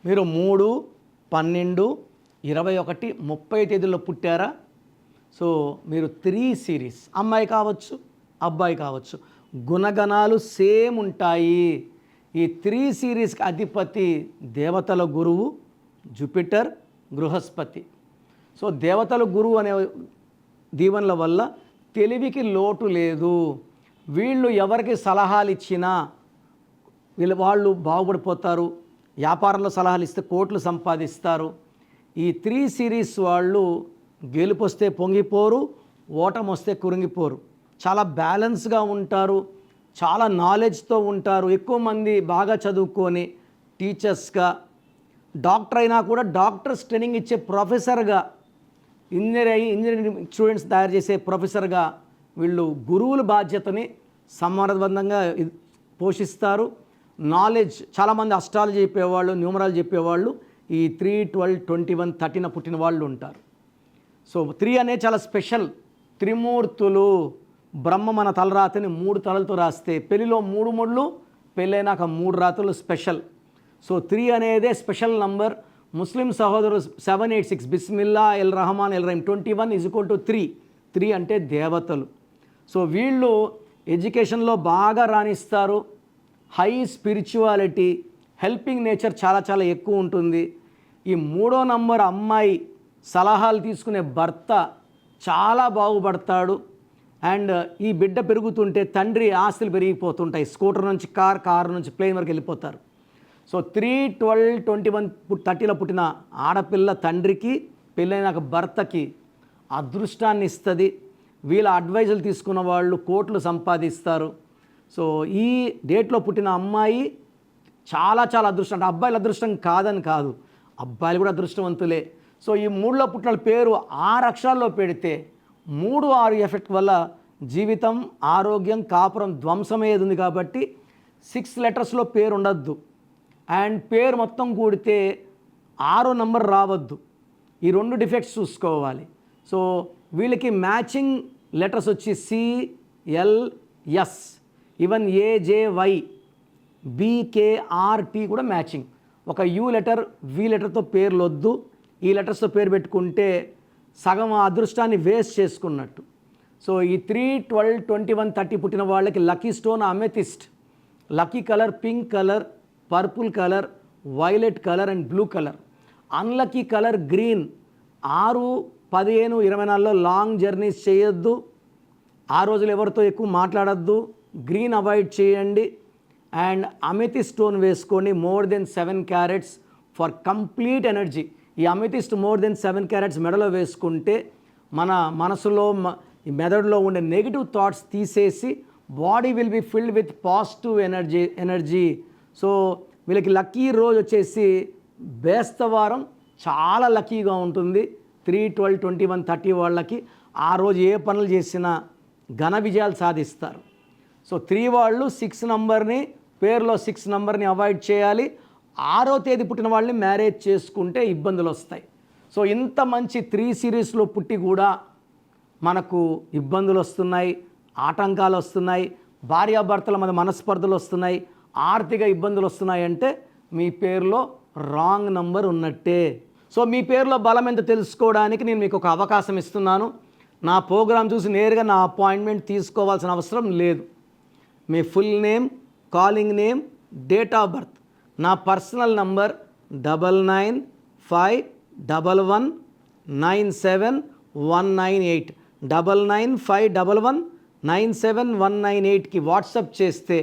మీరు 3, 12, 21, 30 తేదీల్లో పుట్టారా? సో మీరు 3 సిరీస్, అమ్మాయి కావచ్చు అబ్బాయి కావచ్చు, గుణగణాలు సేమ్ ఉంటాయి. ఈ 3 సిరీస్కి అధిపతి దేవతల గురువు జూపిటర్, బృహస్పతి. సో దేవతల గురువు అనే దీవెనల వల్ల తెలివికి లోటు లేదు. వీళ్ళు ఎవరికి సలహాలు ఇచ్చినా వాళ్ళు బాగుపడిపోతారు. వ్యాపారంలో సలహాలు ఇస్తే కోట్లు సంపాదిస్తారు. ఈ 3 సిరీస్ వాళ్ళు గెలుపు వస్తే పొంగిపోరు, ఓటమి వస్తే కురింగిపోరు. చాలా బ్యాలెన్స్గా ఉంటారు, చాలా నాలెడ్జ్తో ఉంటారు. ఎక్కువ మంది బాగా చదువుకొని టీచర్స్గా, డాక్టర్ అయినా కూడా డాక్టర్స్ ట్రైనింగ్ ఇచ్చే ప్రొఫెసర్గా, ఇంజనీరింగ్ స్టూడెంట్స్ తయారు చేసే ప్రొఫెసర్గా వీళ్ళు గురువుల బాధ్యతని సమర్థవంతంగా పోషిస్తారు. నాలెడ్జ్, చాలామంది అస్ట్రాలజీ చెప్పేవాళ్ళు, న్యూమరాలజీ చెప్పేవాళ్ళు ఈ 3, 12, 21, 13 పుట్టిన వాళ్ళు ఉంటారు. సో 3 అనేది చాలా స్పెషల్. త్రిమూర్తులు, బ్రహ్మ మన తలరాతని 3 తలలతో రాస్తే పెళ్లిలో 3 ముళ్ళు, పెళ్ళైనాక 3 రాత్రులు స్పెషల్. సో 3 అనేదే స్పెషల్ నంబర్. ముస్లిం సహోదరులు 786 బిస్మిల్లా ఎల్ రహమాన్ ఎల్ రహీం 21 = 3. 3 అంటే దేవతలు. సో వీళ్ళు ఎడ్యుకేషన్లో బాగా రాణిస్తారు. హై స్పిరిచువాలిటీ, హెల్పింగ్ నేచర్ చాలా చాలా ఎక్కువ ఉంటుంది. ఈ 3వ నంబర్ అమ్మాయి సలహాలు తీసుకునే భర్త చాలా బాగుపడతాడు. అండ్ ఈ బిడ్డ పెరుగుతుంటే తండ్రి ఆస్తులు పెరిగిపోతుంటాయి. స్కూటర్ నుంచి కారు నుంచి ప్లేన్ వరకు వెళ్ళిపోతారు. సో 3, 12, 21, 30లో పుట్టిన ఆడపిల్ల తండ్రికి, పెళ్ళైనాక భర్తకి అదృష్టాన్ని ఇస్తుంది. వీళ్ళ అడ్వైజులు తీసుకున్న వాళ్ళు కోట్లు సంపాదిస్తారు. సో ఈ డేట్లో పుట్టిన అమ్మాయి చాలా చాలా అదృష్టం. అంటే అబ్బాయిల అదృష్టం కాదని కాదు, అబ్బాయిలు కూడా అదృష్టవంతులే. సో ఈ 3లో పుట్టిన పేరు 6 అక్షరాల్లో పెడితే 3, 6 ఎఫెక్ట్ వల్ల జీవితం, ఆరోగ్యం, కాపురం ధ్వంసమయ్యేది ఉంది. కాబట్టి 6 లెటర్స్లో పేరు ఉండద్దు. అండ్ పేరు మొత్తం కూడితే 6వ నంబర్ రావద్దు. ఈ 2 డిఫెక్ట్స్ చూసుకోవాలి. సో వీళ్ళకి మ్యాచింగ్ లెటర్స్ వచ్చి CLS, ఈవెన్ AJY, BKRT కూడా మ్యాచింగ్. ఒక U లెటర్, V లెటర్తో పేర్లు వద్దు. ఈ లెటర్స్తో పేరు పెట్టుకుంటే సగం అదృష్టాన్ని వేస్ట్ చేసుకున్నట్టు. సో ఈ 3, 12, 21, 30 పుట్టిన వాళ్ళకి lucky stone amethyst, lucky colour pink colour, purple colour, violet colour and blue colour. Unlucky colour green. 6, 15, 24లో లాంగ్ జర్నీస్ చేయొద్దు. ఆ రోజులు ఎవరితో ఎక్కువ మాట్లాడద్దు. గ్రీన్ అవాయిడ్ చేయండి. అండ్ అమెథిస్ట్ స్టోన్ వేసుకొని more than 7 carats for complete energy. ఈ అమెథిస్ట్ మోర్ దెన్ 7 క్యారెట్స్ మెడలో వేసుకుంటే మన మనసులో, ఈ మెదడులో ఉండే నెగిటివ్ థాట్స్ తీసేసి body will be filled with positive energy. So వీళ్ళకి లక్కీ రోజు వచ్చేసి బేస్తవారం చాలా లక్కీగా ఉంటుంది. 3, 12, 21, 30 వాళ్ళకి ఆ రోజు ఏ పనులు చేసినా ఘన విజయాలు సాధిస్తారు. సో 3 వాళ్ళు 6 నంబర్ని, పేరులో 6 నంబర్ని అవాయిడ్ చేయాలి. 6వ తేదీ పుట్టిన వాళ్ళని మ్యారేజ్ చేసుకుంటే ఇబ్బందులు వస్తాయి. సో ఇంత మంచి 3 సిరీస్లో పుట్టి కూడా మనకు ఇబ్బందులు వస్తున్నాయి, ఆటంకాలు వస్తున్నాయి, భార్యాభర్తల మధ్య మనస్పర్ధలు వస్తున్నాయి, ఆర్థిక ఇబ్బందులు వస్తున్నాయి అంటే మీ పేరులో రాంగ్ నంబర్ ఉన్నట్టే. సో మీ పేరులో బలం ఎంత తెలుసుకోవడానికి నేను మీకు ఒక అవకాశం ఇస్తున్నాను. నా ప్రోగ్రాం చూసి నేరుగా నా అపాయింట్మెంట్ తీసుకోవాల్సిన అవసరం లేదు. మీ full name, calling name, date of birth, నా పర్సనల్ నంబర్ 9951197198 9951197198కి వాట్సాప్ చేస్తే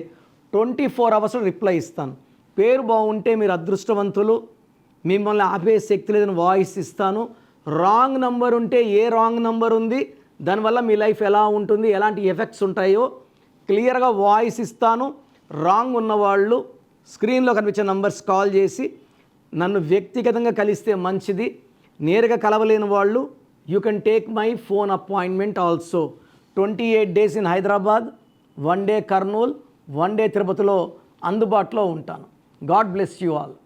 24 అవర్స్లో రిప్లై ఇస్తాను. పేరు బాగుంటే మీరు అదృష్టవంతులు, మిమ్మల్ని ఆపే శక్తి లేదని వాయిస్ ఇస్తాను. రాంగ్ నంబర్ ఉంటే ఏ రాంగ్ నంబర్ ఉంది, దానివల్ల మీ లైఫ్ ఎలా ఉంటుంది, ఎలాంటి ఎఫెక్ట్స్ ఉంటాయో క్లియర్గా వాయిస్ ఇస్తాను. రాంగ్ ఉన్నవాళ్ళు స్క్రీన్లో కనిపించే నంబర్స్ కాల్ చేసి నన్ను వ్యక్తిగతంగా కలిస్తే మంచిది. నేరుగా కలవలేని వాళ్ళు you can take my phone appointment also. 28 days in Hyderabad, 1 day Kurnool, 1 day తిరుపతిలో అందుబాటులో ఉంటాను. God bless you all.